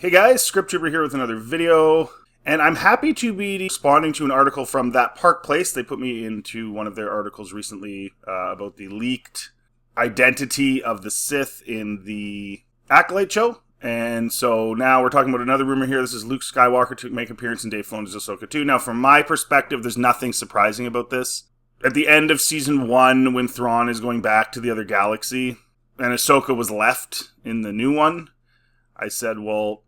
Hey guys, Script Trooper here with another video, and I'm happy to be responding to an article from That Park Place. They put me into one of their articles recently about the leaked identity of the Sith in the Acolyte show. And so now we're talking about another rumor here. This is Luke Skywalker to make an appearance in Dave Filoni's Ahsoka 2. Now, from my perspective, there's nothing surprising about this. At the end of Season 1, when Thrawn is going back to the other galaxy, and Ahsoka was left in the new one, I said, well,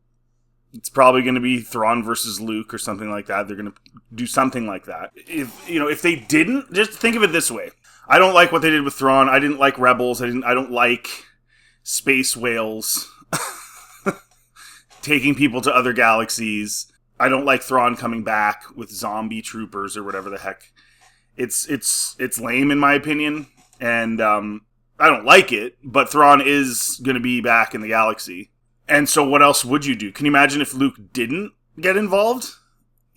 it's probably going to be Thrawn versus Luke or something like that. They're going to do something like that. If they didn't, just think of it this way. I don't like what they did with Thrawn. I didn't like Rebels. I don't like space whales taking people to other galaxies. I don't like Thrawn coming back with zombie troopers or whatever the heck. It's lame in my opinion, and I don't like it. But Thrawn is going to be back in the galaxy. And so what else would you do? Can you imagine if Luke didn't get involved?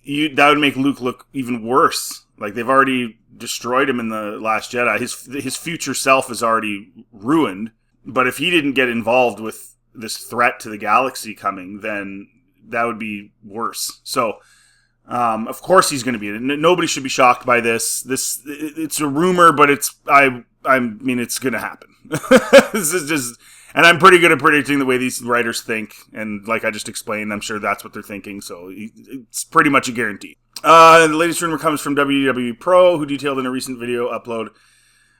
That would make Luke look even worse. Like, they've already destroyed him in The Last Jedi. His future self is already ruined. But if he didn't get involved with this threat to the galaxy coming, then that would be worse. So, of course he's going to be in it. Nobody should be shocked by this. It's a rumor, but I mean, it's going to happen. This is just... And I'm pretty good at predicting the way these writers think. And like I just explained, I'm sure that's what they're thinking. So it's pretty much a guarantee. The latest rumor comes from WWE Pro, who detailed in a recent video upload.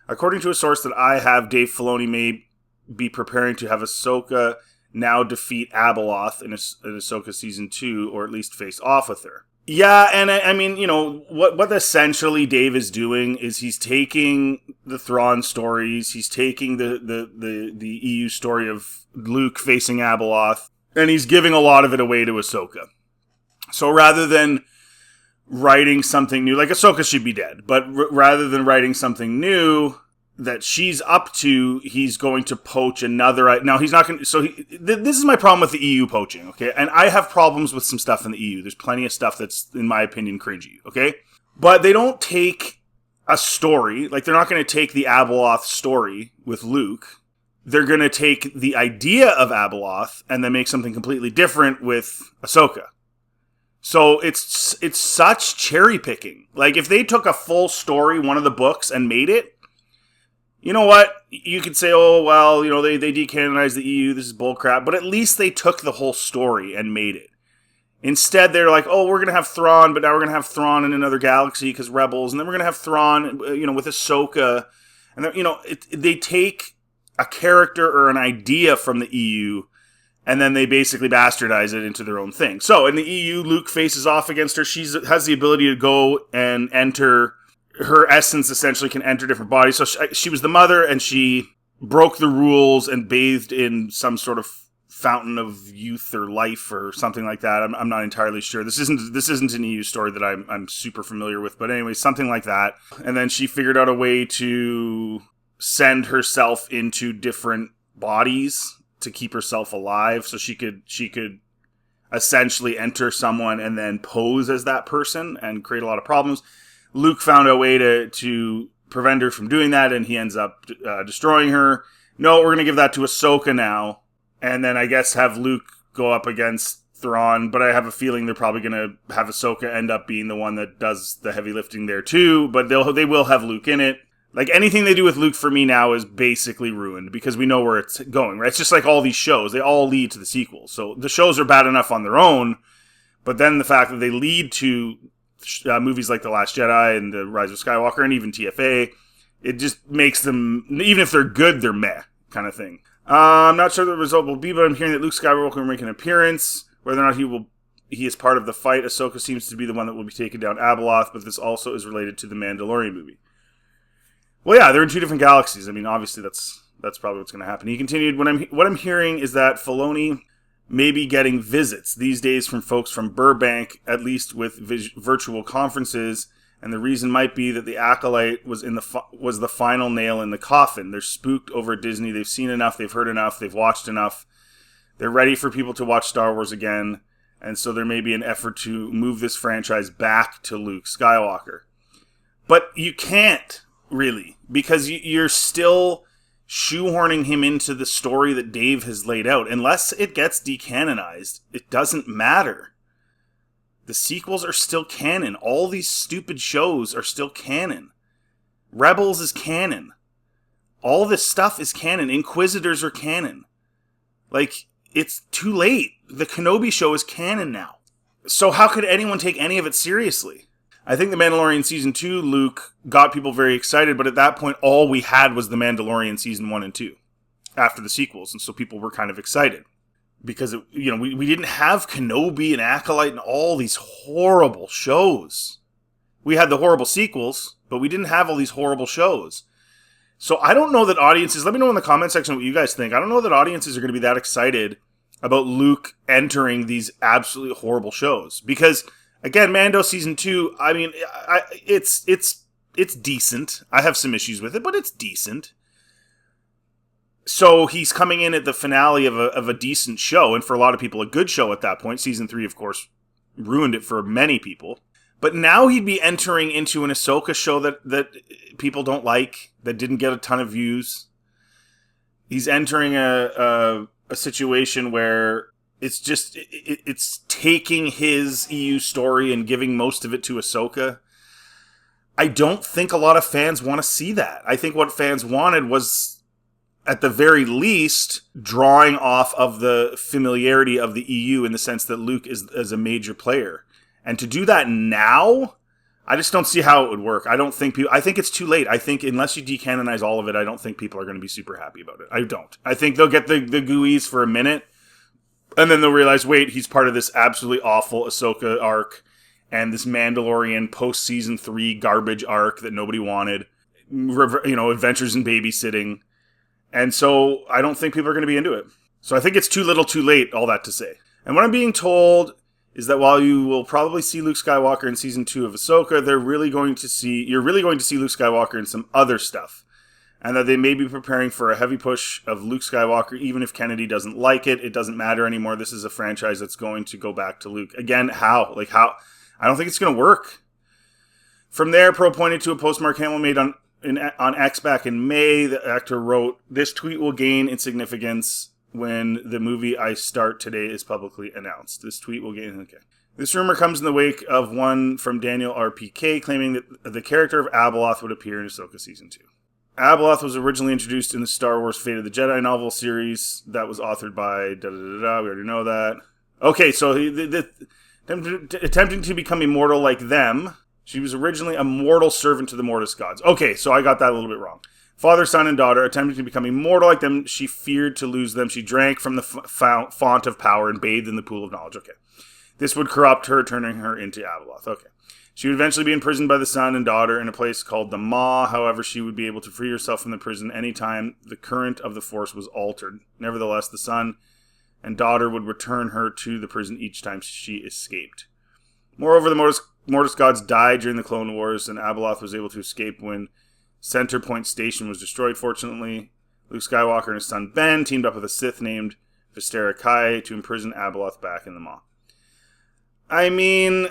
According to a source that I have, Dave Filoni may be preparing to have Ahsoka now defeat Abeloth in Ahsoka Season 2, or at least face off with her. Yeah, and I mean, you know, what essentially Dave is doing is he's taking the Thrawn stories, he's taking the EU story of Luke facing Abeloth, and he's giving a lot of it away to Ahsoka. So rather than writing something new, like Ahsoka should be dead, but rather than writing something new that she's up to, he's going to poach another. Now, he's not going to... So this is my problem with the EU poaching, okay? And I have problems with some stuff in the EU. There's plenty of stuff that's, in my opinion, cringy, okay? But they don't take a story. Like, they're not going to take the Abeloth story with Luke. They're going to take the idea of Abeloth and then make something completely different with Ahsoka. So it's such cherry picking. Like, if they took a full story, one of the books, and made it, you know what? You could say, oh, well, you know, they decanonized the EU, this is bullcrap, but at least they took the whole story and made it. Instead, they're like, oh, we're going to have Thrawn, but now we're going to have Thrawn in another galaxy because Rebels, and then we're going to have Thrawn, you know, with Ahsoka. And, you know, they take a character or an idea from the EU, and then they basically bastardize it into their own thing. So, in the EU, Luke faces off against her. She has the ability to go and enter... Her essence essentially can enter different bodies. So she was the mother, and she broke the rules and bathed in some sort of fountain of youth or life or something like that. I'm not entirely sure. This isn't an EU story that I'm super familiar with, but anyway, something like that. And then she figured out a way to send herself into different bodies to keep herself alive, so she could essentially enter someone and then pose as that person and create a lot of problems. Luke found a way to prevent her from doing that, and he ends up destroying her. No, we're going to give that to Ahsoka now, and then I guess have Luke go up against Thrawn, but I have a feeling they're probably going to have Ahsoka end up being the one that does the heavy lifting there too, but they will have Luke in it. Like, anything they do with Luke for me now is basically ruined, because we know where it's going, right? It's just like all these shows. They all lead to the sequels. So the shows are bad enough on their own, but then the fact that they lead to... movies like The Last Jedi and The Rise of Skywalker and even TFA, it just makes them, even if they're good, they're meh kind of thing. I'm not sure what the result will be, but I'm hearing that Luke Skywalker will make an appearance. Whether or not he is part of the fight, Ahsoka seems to be the one that will be taking down Abeloth, but this also is related to the Mandalorian movie. Well, yeah, they're in two different galaxies. I mean, obviously that's probably what's going to happen. He continued, what I'm hearing is that Filoni maybe getting visits these days from folks from Burbank, at least with virtual conferences, and the reason might be that the Acolyte was the final nail in the coffin. They're spooked over Disney. They've seen enough, they've heard enough, they've watched enough. They're ready for people to watch Star Wars again, and so there may be an effort to move this franchise back to Luke Skywalker. But you can't, really, because you're still shoehorning him into the story that Dave has laid out. Unless it gets decanonized, it doesn't matter. The sequels are still canon. All these stupid shows are still canon. Rebels is canon. All this stuff is canon. Inquisitors are canon. Like, it's too late. The Kenobi show is canon now. So how could anyone take any of it seriously? I think The Mandalorian Season 2, Luke, got people very excited, but at that point, all we had was The Mandalorian Season 1 and 2 after the sequels, and so people were kind of excited. Because, we didn't have Kenobi and Acolyte and all these horrible shows. We had the horrible sequels, but we didn't have all these horrible shows. So I don't know that audiences, let me know in the comment section what you guys think. I don't know that audiences are going to be that excited about Luke entering these absolutely horrible shows. Because, again, Mando Season 2, I mean, it's decent. I have some issues with it, but it's decent. So he's coming in at the finale of a decent show, and for a lot of people, a good show at that point. Season 3, of course, ruined it for many people. But now he'd be entering into an Ahsoka show that people don't like, that didn't get a ton of views. He's entering a situation where it's taking his EU story and giving most of it to Ahsoka. I don't think a lot of fans want to see that. I think what fans wanted was, at the very least, drawing off of the familiarity of the EU in the sense that Luke is a major player. And to do that now, I just don't see how it would work. I think it's too late. I think unless you decanonize all of it, I don't think people are going to be super happy about it. I don't. I think they'll get the gooeyes for a minute, and then they'll realize, wait, he's part of this absolutely awful Ahsoka arc, and this Mandalorian post-season 3 garbage arc that nobody wanted. Adventures in babysitting. And so I don't think people are going to be into it. So I think it's too little too late, all that to say. And what I'm being told is that while you will probably see Luke Skywalker in Season 2 of Ahsoka, you're really going to see Luke Skywalker in some other stuff. And that they may be preparing for a heavy push of Luke Skywalker, even if Kennedy doesn't like it. It doesn't matter anymore. This is a franchise that's going to go back to Luke. Again, how? I don't think it's going to work. From there, Pro pointed to a post Mark Hamill made on X back in May. The actor wrote, "This tweet will gain in significance when the movie I start today is publicly announced." This tweet will gain... Okay. This rumor comes in the wake of one from Daniel RPK claiming that the character of Abeloth would appear in Ahsoka Season 2. Abeloth was originally introduced in the Star Wars Fate of the Jedi novel series that was authored by da-da-da-da. We already know that. Okay, so attempting to become immortal like them... She was originally a mortal servant to the Mortis gods. Okay, so I got that a little bit wrong. Father, son, and daughter, attempting to become immortal like them, she feared to lose them. She drank from the font of power and bathed in the pool of knowledge. Okay. This would corrupt her, turning her into Abeloth. Okay. She would eventually be imprisoned by the son and daughter in a place called the Maw. However, she would be able to free herself from the prison anytime the current of the Force was altered. Nevertheless, the son and daughter would return her to the prison each time she escaped. Moreover, the Mortis gods died during the Clone Wars, and Abeloth was able to escape when Center Point Station was destroyed. Fortunately, Luke Skywalker and his son Ben teamed up with a Sith named Vistara Kai to imprison Abeloth back in the Maw. I mean,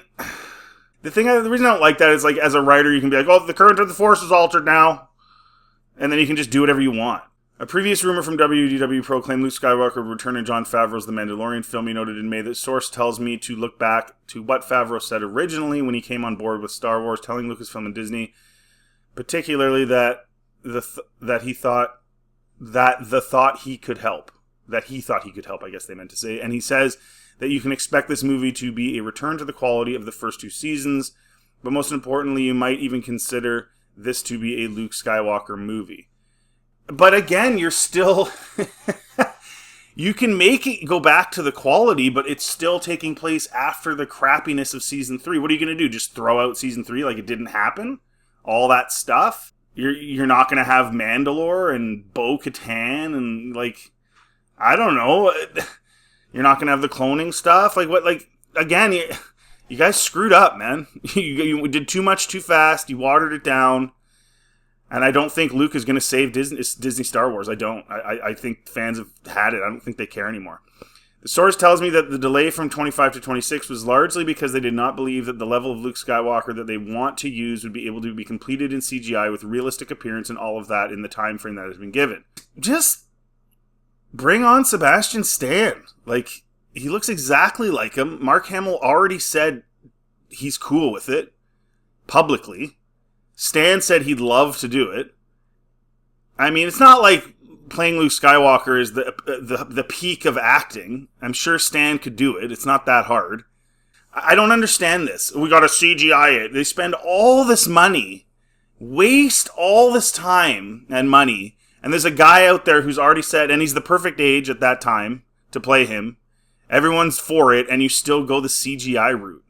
the reason I don't like that is, like, as a writer, you can be like, oh, the current of the Force is altered now, and then you can just do whatever you want. A previous rumor from WDW proclaimed Luke Skywalker would return in Jon Favreau's The Mandalorian film. He noted in May that source tells me to look back to what Favreau said originally when he came on board with Star Wars, telling Lucasfilm and Disney, particularly that he thought he could help. I guess they meant to say. And he says that you can expect this movie to be a return to the quality of the first 2 seasons, but most importantly, you might even consider this to be a Luke Skywalker movie. But again, you're still... you can make it go back to the quality, but it's still taking place after the crappiness of Season 3. What are you going to do? Just throw out Season 3 like it didn't happen? All that stuff? You're not going to have Mandalore and Bo-Katan and, like... I don't know. You're not going to have the cloning stuff? Like, what? Like, again, you guys screwed up, man. You did too much too fast. You watered it down. And I don't think Luke is going to save Disney Star Wars. I don't. I think fans have had it. I don't think they care anymore. The source tells me that the delay from 25 to 26 was largely because they did not believe that the level of Luke Skywalker that they want to use would be able to be completed in CGI with realistic appearance and all of that in the time frame that has been given. Just bring on Sebastian Stan. Like, he looks exactly like him. Mark Hamill already said he's cool with it publicly. Stan said he'd love to do it. I mean, it's not like playing Luke Skywalker is the peak of acting. I'm sure Stan could do it. It's not that hard. I don't understand this. We gotta CGI it. They spend all this money, waste all this time and money, and there's a guy out there who's already said, and he's the perfect age at that time to play him. Everyone's for it, and you still go the CGI route.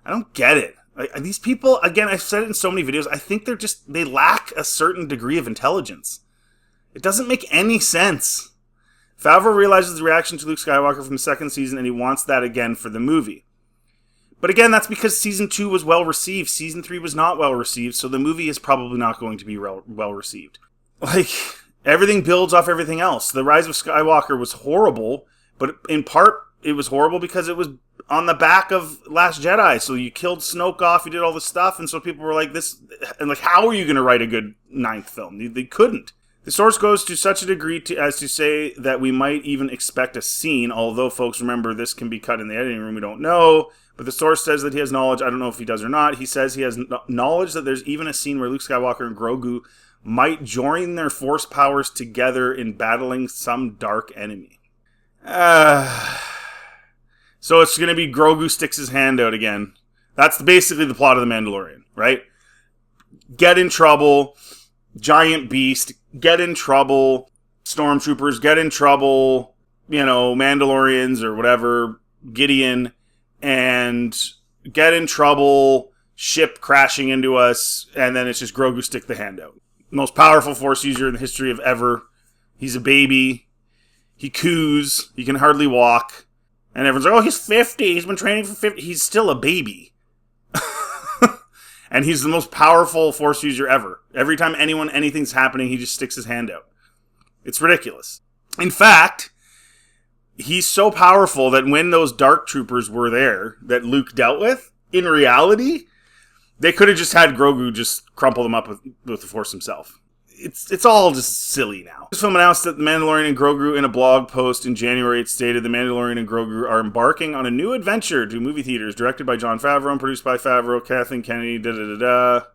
I don't get it. These people, again, I've said it in so many videos, I think they lack a certain degree of intelligence. It doesn't make any sense. Favreau realizes the reaction to Luke Skywalker from the second season, and he wants that again for the movie. But again, that's because Season 2 was well received. Season 3 was not well received, so the movie is probably not going to be well received. Like, everything builds off everything else. The Rise of Skywalker was horrible, but in part, it was horrible because it was on the back of Last Jedi. So you killed Snoke off, you did all this stuff, and so people were like, this, and like, how are you going to write a good ninth film? They couldn't. The source goes to such a degree as to say that we might even expect a scene, although folks remember this can be cut in the editing room, we don't know. But the source says that he has knowledge, I don't know if he does or not. He says he has knowledge that there's even a scene where Luke Skywalker and Grogu might join their force powers together in battling some dark enemy. So it's going to be Grogu sticks his hand out again. That's basically the plot of The Mandalorian, right? Get in trouble, giant beast, get in trouble, stormtroopers, get in trouble, Mandalorians or whatever, Gideon, and get in trouble, ship crashing into us, and then it's just Grogu stick the hand out. Most powerful Force user in the history of ever. He's a baby. He coos. He can hardly walk. And everyone's like, oh, he's 50. He's been training for 50. He's still a baby. And he's the most powerful Force user ever. Every time anything's happening, he just sticks his hand out. It's ridiculous. In fact, he's so powerful that when those dark troopers were there that Luke dealt with, in reality, they could have just had Grogu just crumple them up with the Force himself. It's all just silly now. This film announced that The Mandalorian and Grogu in a blog post in January. It stated The Mandalorian and Grogu are embarking on a new adventure to movie theaters, directed by Jon Favreau and produced by Favreau, Kathleen Kennedy, Favreau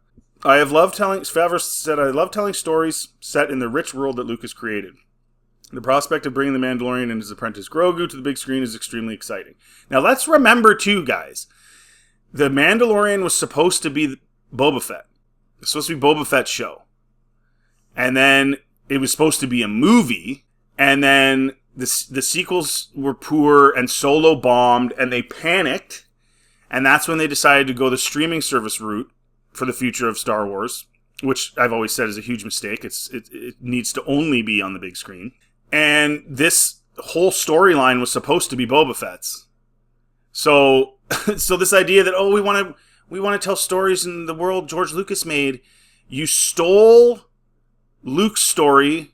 said, I love telling stories set in the rich world that Lucas created. The prospect of bringing The Mandalorian and his apprentice Grogu to the big screen is extremely exciting. Now let's remember too, guys, The Mandalorian was supposed to be Boba Fett. It was supposed to be Boba Fett's show. And then it was supposed to be a movie, and then the sequels were poor, and Solo bombed, and they panicked, and that's when they decided to go the streaming service route for the future of Star Wars, which I've always said is a huge mistake. It needs to only be on the big screen. And this whole storyline was supposed to be Boba Fett's. So this idea that, we want to tell stories in the world George Lucas made, you stole Luke's story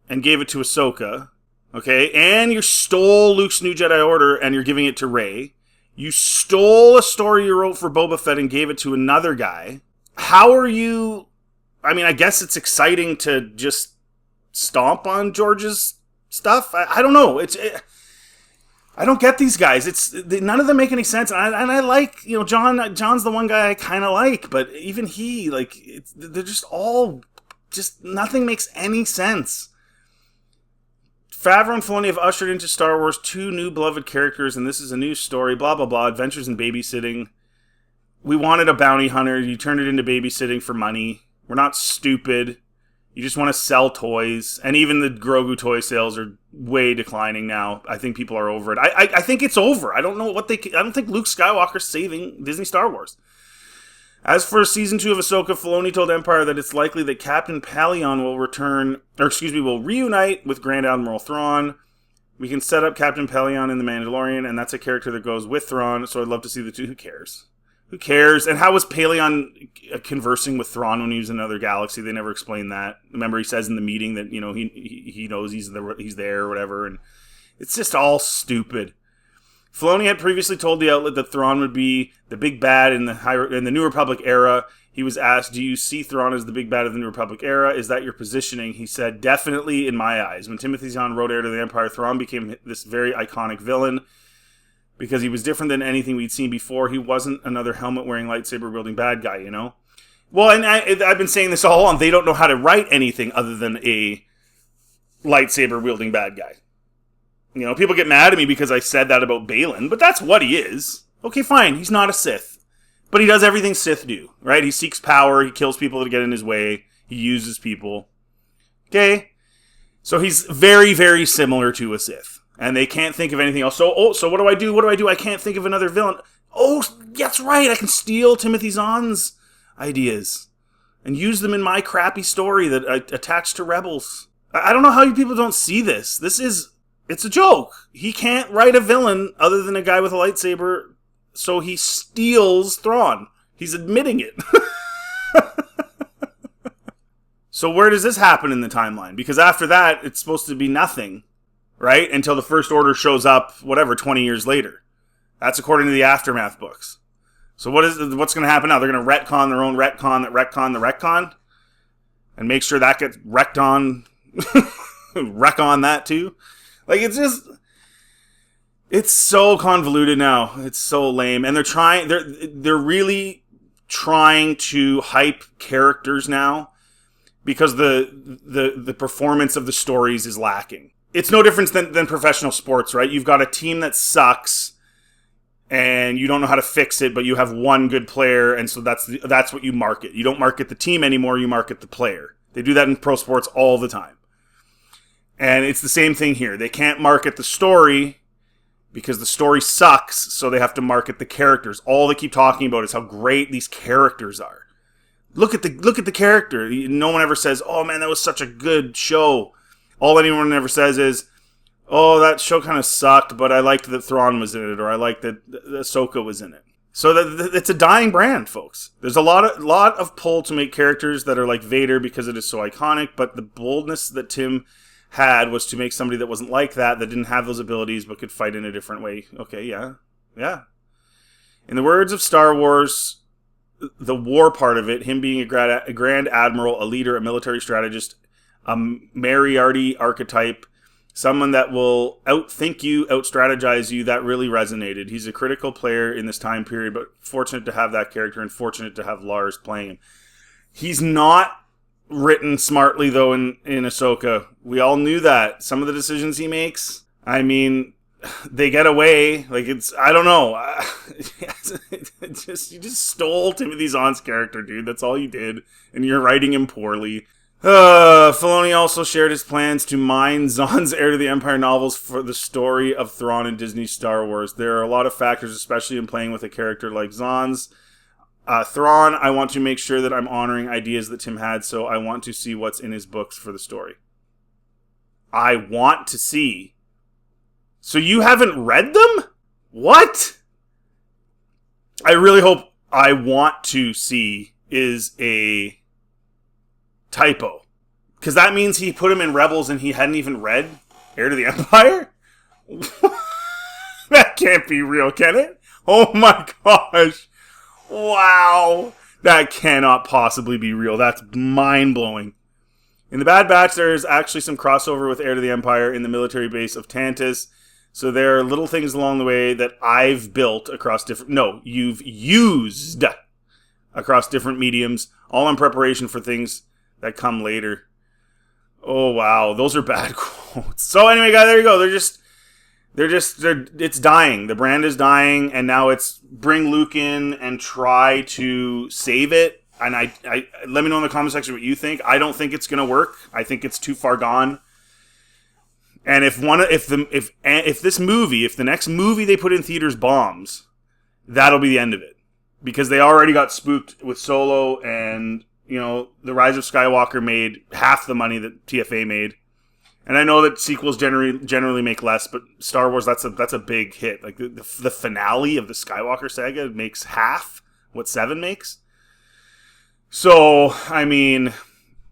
and gave it to Ahsoka, okay? And you stole Luke's New Jedi Order and you're giving it to Rey. You stole a story you wrote for Boba Fett and gave it to another guy. How are you... I mean, I guess it's exciting to just stomp on George's stuff. I don't know. I don't get these guys. None of them make any sense. And I like, John's the one guy I kind of like, but even he, they're just all... Just nothing makes any sense. Favreau and Filoni have ushered into Star Wars 2 new beloved characters, and this is a new story, blah, blah, blah, adventures in babysitting. We wanted a bounty hunter. You turned it into babysitting for money. We're not stupid. You just want to sell toys. And even the Grogu toy sales are way declining now. I think people are over it. I think it's over. I don't know I don't think Luke Skywalker's saving Disney Star Wars. As for Season 2 of Ahsoka, Filoni told Empire that it's likely that Captain Pelion will reunite with Grand Admiral Thrawn. We can set up Captain Pelion in The Mandalorian, and that's a character that goes with Thrawn, so I'd love to see the two. Who cares? Who cares? And how was Pelion conversing with Thrawn when he was in another galaxy? They never explained that. Remember, he says in the meeting that, he knows he's there or whatever, and it's just all stupid. Filoni had previously told the outlet that Thrawn would be the big bad in the New Republic era. He was asked, do you see Thrawn as the big bad of the New Republic era? Is that your positioning? He said, definitely in my eyes. When Timothy Zahn wrote Heir to the Empire, Thrawn became this very iconic villain because he was different than anything we'd seen before. He wasn't another helmet-wearing, lightsaber-wielding bad guy, you know? Well, and I've been saying this all along. They don't know how to write anything other than a lightsaber-wielding bad guy. You know, people get mad at me because I said that about Balin, but that's what he is. Okay, fine, he's not a Sith. But he does everything Sith do, right? He seeks power, he kills people to get in his way, he uses people. Okay? So he's very, very similar to a Sith. And they can't think of anything else. So what do I do? What do I do? I can't think of another villain. Oh, that's right, I can steal Timothy Zahn's ideas and use them in my crappy story that I attached to Rebels. I don't know how you people don't see this. It's a joke. He can't write a villain other than a guy with a lightsaber, so he steals Thrawn. He's admitting it. So where does this happen in the timeline? Because after that, it's supposed to be nothing, right? Until the First Order shows up, 20 years later. That's according to the Aftermath books. So what's going to happen now? They're going to retcon their own retcon that retcon the retcon? And make sure that gets wrecked on... wreck on that too? Like, it's so convoluted now. It's so lame. And they're really trying to hype characters now because the performance of the stories is lacking. It's no different than professional sports, right? You've got a team that sucks and you don't know how to fix it, but you have one good player, and so that's what you market. You don't market the team anymore, you market the player. They do that in pro sports all the time. And it's the same thing here. They can't market the story because the story sucks, so they have to market the characters. All they keep talking about is how great these characters are. Look at the character. No one ever says, "Oh man, that was such a good show." All anyone ever says is, "Oh, that show kind of sucked, but I liked that Thrawn was in it, or I liked that Ahsoka was in it." So it's a dying brand, folks. There's a lot of pull to make characters that are like Vader because it is so iconic, but the boldness that Tim had was to make somebody that wasn't like that didn't have those abilities, but could fight in a different way. Okay, yeah. In the words of Star Wars, the war part of it, him being a grand admiral, a leader, a military strategist, a Moriarty archetype, someone that will outthink you, outstrategize you, that really resonated. He's a critical player in this time period, but fortunate to have that character and fortunate to have Lars playing him. He's not written smartly, though, in Ahsoka. We all knew that. Some of the decisions he makes, I mean, they get away. Like, I don't know. You just stole Timothy Zahn's character, dude. That's all you did. And you're writing him poorly. Filoni also shared his plans to mine Zahn's Heir to the Empire novels for the story of Thrawn in Disney's Star Wars. There are a lot of factors, especially in playing with a character like Zahn's. Thrawn, I want to make sure that I'm honoring ideas that Tim had, so I want to see what's in his books for the story. I want to see. So you haven't read them? What? I really hope I want to see is a typo. Because that means he put him in Rebels and he hadn't even read Heir to the Empire? That can't be real, can it? Oh my gosh. Wow. That cannot possibly be real. That's mind-blowing. In The Bad Batch, there is actually some crossover with Heir to the Empire in the military base of Tantus. So there are little things along the way that I've built across you've used across different mediums, all in preparation for things that come later. Oh, wow. Those are bad quotes. So anyway, guys, there you go. It's dying. The brand is dying, and now it's bring Luke in and try to save it. And I let me know in the comment section what you think. I don't think it's going to work. I think it's too far gone. And if the next movie they put in theaters bombs, that'll be the end of it. Because they already got spooked with Solo, and The Rise of Skywalker made half the money that TFA made. And I know that sequels generally make less, but Star Wars, that's a big hit. Like the finale of the Skywalker saga makes half what 7 makes. So, I mean,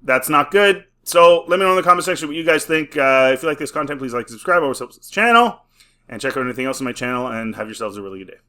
that's not good. So, let me know in the comment section what you guys think. If you like this content, please like and subscribe. Always helps this channel. And check out anything else on my channel, and have yourselves a really good day.